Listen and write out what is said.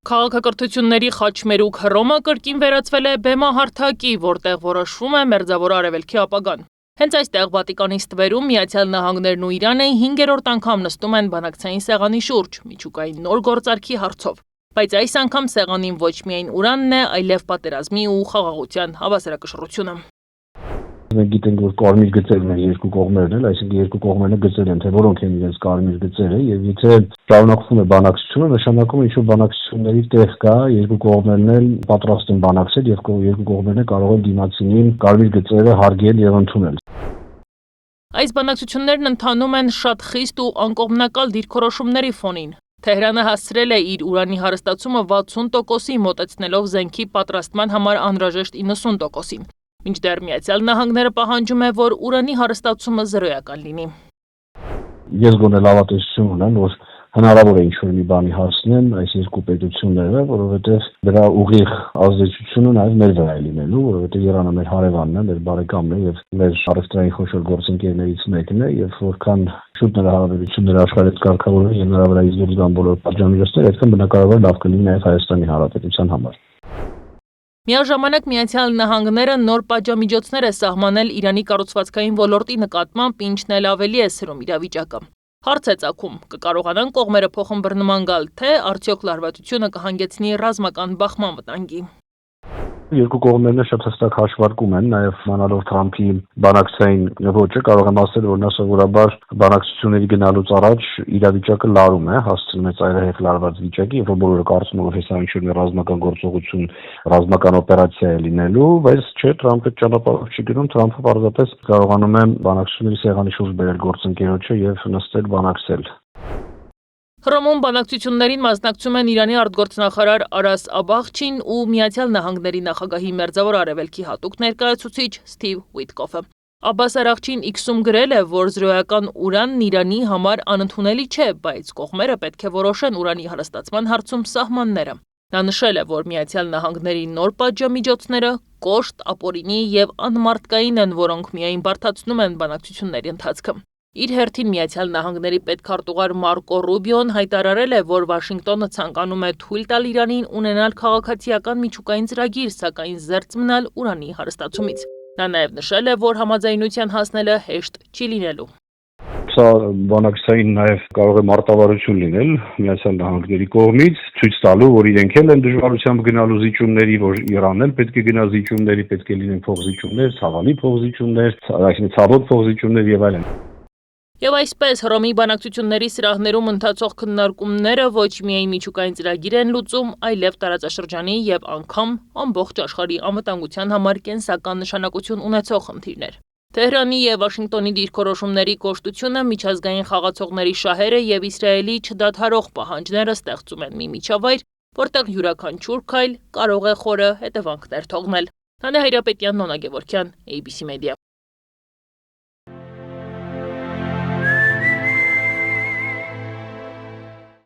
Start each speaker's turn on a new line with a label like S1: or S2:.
S1: Քաղաքակրթությունների խաչմերուկ Հռոմը կրկին վերածվել է բեմահարթակի, որտեղ որոշվում է Մերձավոր Արևելքի ապագան։ Հենց այստեղ Վատիկանի ստվերում Միացյալ Նահանգներն ու Իրանը 5-րդ անգամ նստում են բանակցային սեղանի շուրջ, միջուկային նոր գործարքի հարցով։ Բայց այս անգամ սեղանին ոչ միայն ուրանն է, այլև պատերազմի ու խաղաղության հավասարակշռությունը։
S2: Մենք գիտենք, որ կարմիր գծերն են երկու կողմերն էլ, այսինքն երկու կողմերն գծեր են, թե որոնք են իրենց կարմիր գծերը, եւ եթե շարունակվում է բանակցությունը, նշանակում է ինչ-որ բանակցությունների տեղ կա, երկու կողմերն էլ պատրաստ են բանակցել եւ երկու կողմերն էլ կարող են դիմացինին կարմիր գծերը հարգել եւ ընդունել։
S1: Այս բանակցություններն ընթանում են շատ խիստ ու անկողմնակալ դիրքորոշումների ֆոնին։ Թեհրանը հասցրել է իր ուրանի հարստացումը 60%-ի, մոտեցնելով զենքի պատրաստման համար անհրաժեշտ 90%-ին։ Մինչդեռ Միացյալ Նահանգները պահանջում է, որ ուրանի հարստացումը զրոյական լինի։
S2: Ես գոնե լավատեսություն ունեմ, որ հնարավոր է ինչ-որ մի բանի հասնեն այս երկու պետությունները, որովհետև դրա ուղիղ ազդեցությունը նաև մեր վրա է լինելու, որովհետև Իրանը մեր հարևանն է, մեր բարեկամն է եւ մեր առևտրային խոշոր գործընկերներից մեկն է, եւ որքան շուտ նրա հարաբերությունները աշխարհից կարգավորվեն եւ նրա վրա իզուր զգան բոլոր պատժամիջոցները, այդքան բնակարար լավ կլինի նաև Հայաստանի Հանրապետության համար։
S1: Միաժամանակ Միացյալ Նահանգները նոր պատժամիջոցներ է սահմանել Իրանի կառուցվածքային ոլորտի նկատմամբ, ինչն էլ ավելի է սրում իրավիճակը։ Հարց է ծագում, կկարողանան կողմերը փոխըմբռնման գալ, թե արդյոք լարվածությունը կհանգեցնի ռազմական բախման վտանգի։
S2: Երկու կողմերն շատ հստակ հաշվարկում են, նաև մանալով Թրամփի բանակցային ոճը, կարող եմ ասել, որ նա սովորաբար բանակցությունների գնալուց առաջ իրավիճակը լարում է, հասցնում է ծայրահեղ լարված վիճակի, եւ բոլորը կարծում են, որ հեսա ինչ-որ ռազմական գործողություն, ռազմական օպերացիա է լինելու, բայց չէ, Թրամփը ճանապարհով չի գնում, Թրամփը պարզապես կարողանում է բանակցությունների սեղանի շուրջ բերել գործընկերոջը եւ նստել բանակցել։
S1: Հռոմում բանակցություններին մասնակցում են Իրանի արտգործնախարար Արաս Աբաղչին ու Միացյալ Նահանգների նախագահի Մերձավոր Արևելքի հատուկ ներկայացուցիչ Սթիվ Ուիտկոֆը։ Աբբաս Արաղչին X-ում գրել է, որ զրոյական ուրանն Իրանի համար անընդունելի չէ, բայց կողմերը պետք է որոշեն ուրանի հարստացման հարցում սահմանները։ Նա նշել է, որ Միացյալ Նահանգների նոր պատժամիջոցները կոշտ, ապօրինի եւ անմարդկային են, որոնք միայն բարդացնում են բանակցությունների ընթացքը։ Իր հերթին Միացյալ Նահանգների պետքարտուղար Մարկո Ռուբիոն հայտարարել է, որ Վաշինգտոնը ցանկանում է թույլ տալ Իրանին ունենալ քաղաքացիական միջուկային ծրագիր, սակայն զերծ մնալ ուրանի հարստացումից։ Նա նաև նշել է, որ համաձայնության հասնելը հեշտ չի լինելու։
S2: Սա բանակցային նաև կարող է մարտավարություն լինել Միացյալ Նահանգների կողմից, ցույց տալու, որ իրենք էլ են դժվարությամբ գնալու զիջումների, որ Իրանն էլ պետք է գնա զիջումների, պետք է լինեն փոխզիջումներ, ցավալի փոխզիջումներ, այսինքն ցավոտ փոխզիջումներ եւ այլն։
S1: Եվ այսպես Հռոմի բանակցությունների սրահներում ընթացող քննարկումները ոչ միայն միջուկային ծրագիր են լուծում, այլև տարածաշրջանի եւ անգամ ամբողջ աշխարհի անվտանգության համար կենսական նշանակություն ունեցող խնդիրներ։ Թեհրանի եւ Վաշինգտոնի դիրքորոշումների կոշտությունը, միջազգային խաղացողների շահերը եւ Իսրայելի չդադարող պահանջները ստեղծում են մի միջավայր, որտեղ յուրաքանչյուր քայլ կարող է խորը հետևանքներ թողնել։ Տանե Հայրապետյան, Նոնա Գևորգյան, ABC Media։